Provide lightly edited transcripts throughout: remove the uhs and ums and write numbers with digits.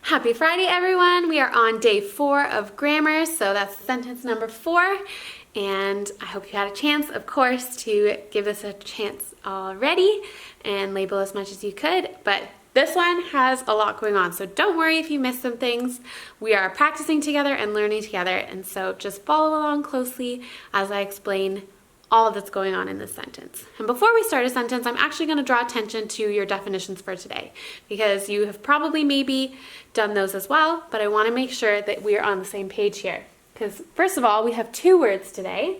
Happy Friday, everyone. We are on day 4 of grammar, so that's sentence number 4. And I hope you had a chance, of course, to give this a chance already and label as much as you could. But this one has a lot going on, so don't worry if you miss some things. We are practicing together and learning together, and so just follow along closely as I explain all that's going on in this sentence. And before we start a sentence, I'm actually going to draw attention to your definitions for today, because you have probably maybe done those as well, but I want to make sure that we are on the same page here. Because first of all, we have 2 words today.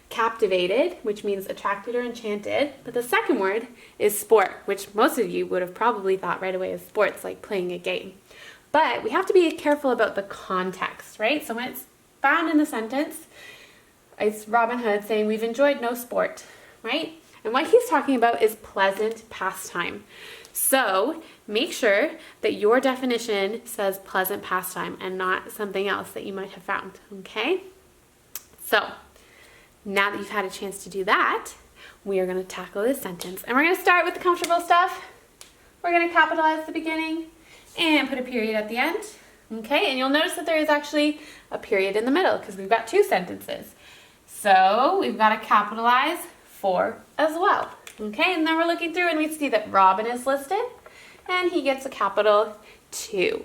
Captivated, which means attracted or enchanted, but the second word is sport, which most of you would have probably thought right away of sports, like playing a game. But we have to be careful about the context, right? So when it's found in the sentence, it's Robin Hood saying we've enjoyed no sport, right? And what he's talking about is pleasant pastime. So make sure that your definition says pleasant pastime and not something else that you might have found, okay? So now that you've had a chance to do that, we are going to tackle this sentence. And we're going to start with the comfortable stuff. We're going to capitalize the beginning and put a period at the end, okay? And you'll notice that there is actually a period in the middle because we've got 2 sentences. So we've got to capitalize for as well. Okay, and then we're looking through and we see that Robin is listed and he gets a capital 2.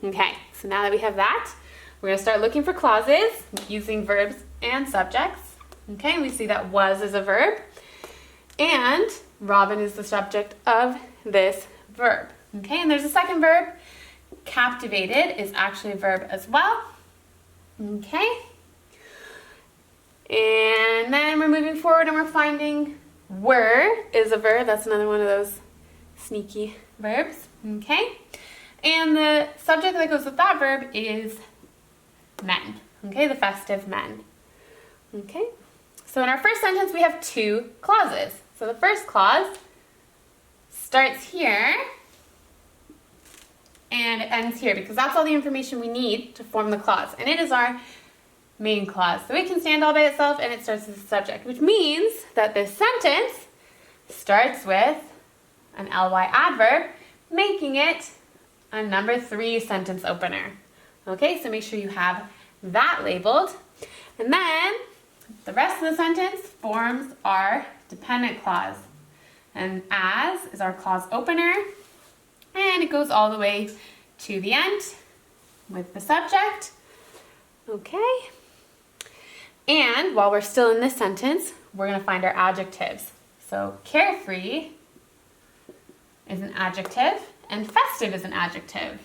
Okay, so now that we have that, we're going to start looking for clauses using verbs and subjects. Okay, we see that was is a verb and Robin is the subject of this verb. Okay, and there's a second verb. Captivated is actually a verb as well. Okay. And then we're moving forward and we're finding were is a verb. That's another one of those sneaky verbs. Okay. And the subject that goes with that verb is men. Okay, the festive men. Okay. So in our first sentence, we have 2 clauses. So the first clause starts here and it ends here because that's all the information we need to form the clause. And it is our main clause. So it can stand all by itself and it starts with the subject, which means that this sentence starts with an ly adverb, making it a number 3 sentence opener. Okay, so make sure you have that labeled. And then the rest of the sentence forms our dependent clause. And as is our clause opener, and it goes all the way to the end with the subject. Okay. And while we're still in this sentence, we're going to find our adjectives. So carefree is an adjective and festive is an adjective.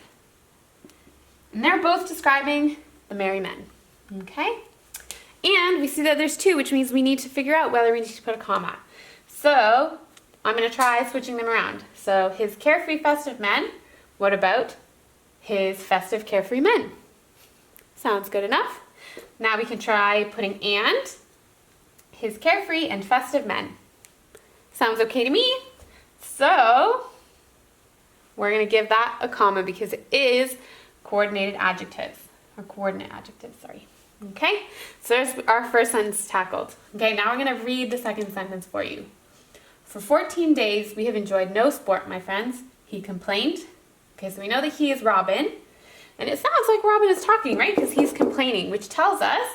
And they're both describing the merry men. Okay? And we see that there's 2, which means we need to figure out whether we need to put a comma. So I'm going to try switching them around. So his carefree festive men. What about his festive carefree men? Sounds good enough. Now we can try putting and his carefree and festive men. Sounds okay to me. So we're going to give that a comma because it is coordinate adjectives. Sorry. Okay, so there's our first sentence tackled. Okay, now we're going to read the second sentence for you. For 14 days we have enjoyed no sport, my friends, he complained. Okay, so we know that he is Robin. And it sounds like Robin is talking, right? Because he's complaining, which tells us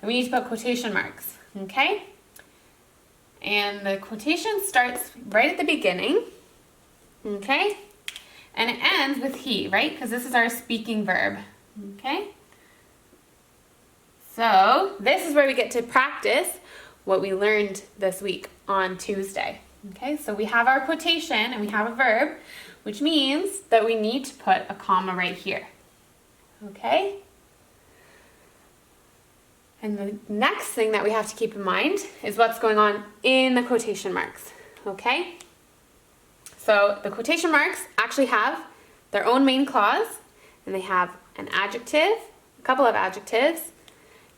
that we need to put quotation marks, okay? And the quotation starts right at the beginning, okay? And it ends with he, right? Because this is our speaking verb, okay? So this is where we get to practice what we learned this week on Tuesday, okay? So we have our quotation and we have a verb, which means that we need to put a comma right here. Okay? And the next thing that we have to keep in mind is what's going on in the quotation marks. Okay? So the quotation marks actually have their own main clause, and they have an adjective, a couple of adjectives,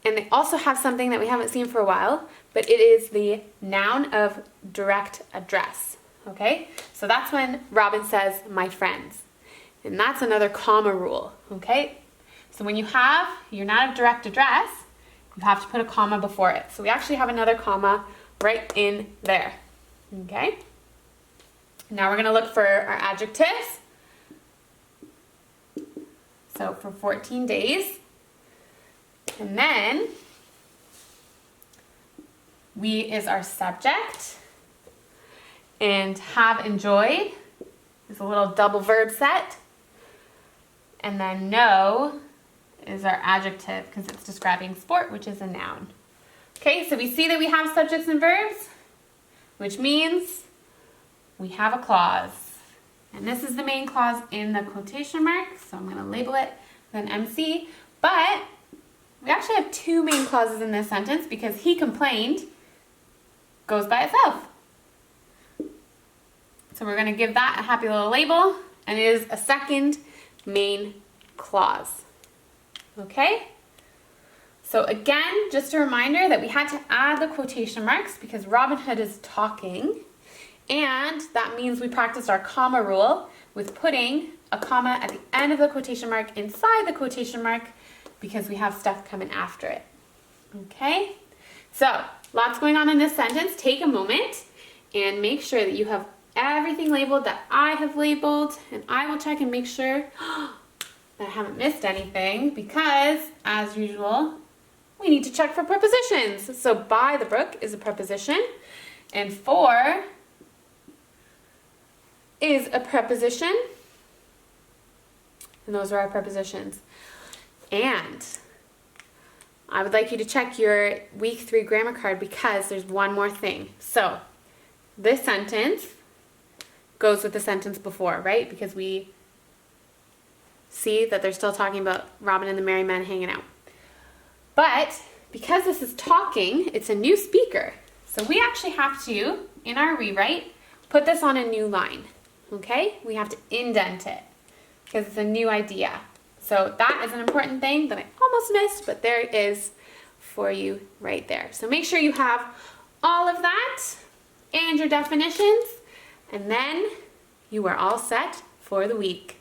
and they also have something that we haven't seen for a while, but it is the noun of direct address. Okay? So that's when Robin says, my friends. And that's another comma rule. Okay? So when you have your noun of direct address, you have to put a comma before it. So we actually have another comma right in there. Okay? Now we're going to look for our adjectives. So for 14 days. And then we is our subject. And have enjoyed is a little double verb set. And then know is our adjective because it's describing sport, which is a noun. Okay, so we see that we have subjects and verbs, which means we have a clause. And this is the main clause in the quotation mark, so I'm going to label it with an MC. But we actually have two main clauses in this sentence because he complained goes by itself. So we're going to give that a happy little label, and it is a second main clause. Okay? So again, just a reminder that we had to add the quotation marks because Robin Hood is talking, and that means we practiced our comma rule with putting a comma at the end of the quotation mark inside the quotation mark because we have stuff coming after it. Okay? So, lots going on in this sentence. Take a moment and make sure that you have everything labeled that I have labeled, and I will check and make sure that I haven't missed anything because, as usual, we need to check for prepositions. So by the brook is a preposition, and for is a preposition, and those are our prepositions. And I would like you to check your week 3 grammar card because there's one more thing. So this sentence goes with the sentence before, right? Because we see that they're still talking about Robin and the merry men hanging out. But because this is talking, it's a new speaker. So we actually have to, in our rewrite, put this on a new line. Okay? We have to indent it because it's a new idea. So that is an important thing that I almost missed, but there it is for you right there. So make sure you have all of that and your definitions, and then you are all set for the week.